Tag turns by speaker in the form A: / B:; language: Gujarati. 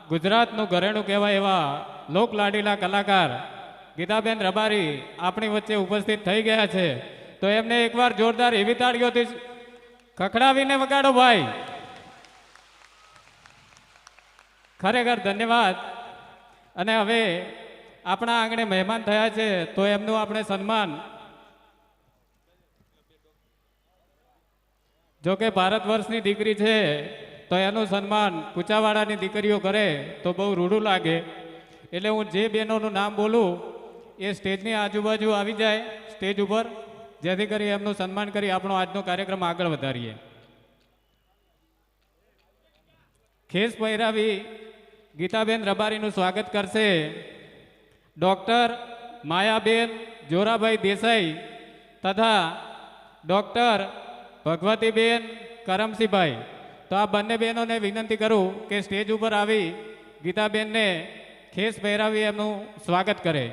A: ગુજરાતનું ઘરેણું કહેવાય એવા લોકલાડીલા કલાકાર ગીતાબેન રબારી આપણી વચ્ચે ઉપસ્થિત થઈ ગયા છે, તો એમને એકવાર જોરદાર એવી તાળીઓથી ખખડાવીને વગાડો ભાઈ. ખરેખર ધન્યવાદ. અને હવે આપણા આંગણે મહેમાન થયા છે, તો એમનું આપણે સન્માન, જો કે ભારત વર્ષની દીકરી છે તો એનું સન્માન કુચાવાડાની દીકરીઓ કરે તો બહુ રૂડું લાગે, એટલે હું જે બહેનોનું નામ બોલું એ સ્ટેજની આજુબાજુ આવી જાય સ્ટેજ ઉપર, જેથી કરી એમનું સન્માન કરી આપણો આજનો કાર્યક્રમ આગળ વધારીએ. ખેસ પહેરાવી ગીતાબેન રબારીનું સ્વાગત કરશે ડૉક્ટર માયાબેન જોરાભાઈ દેસાઈ તથા ડૉક્ટર ભગવતીબેન કરમસિંહભાઈ. તો આ બંને બહેનોને વિનંતી કરું કે સ્ટેજ ઉપર આવી ગીતાબેનને ખેસ પહેરાવી એમનું સ્વાગત કરે.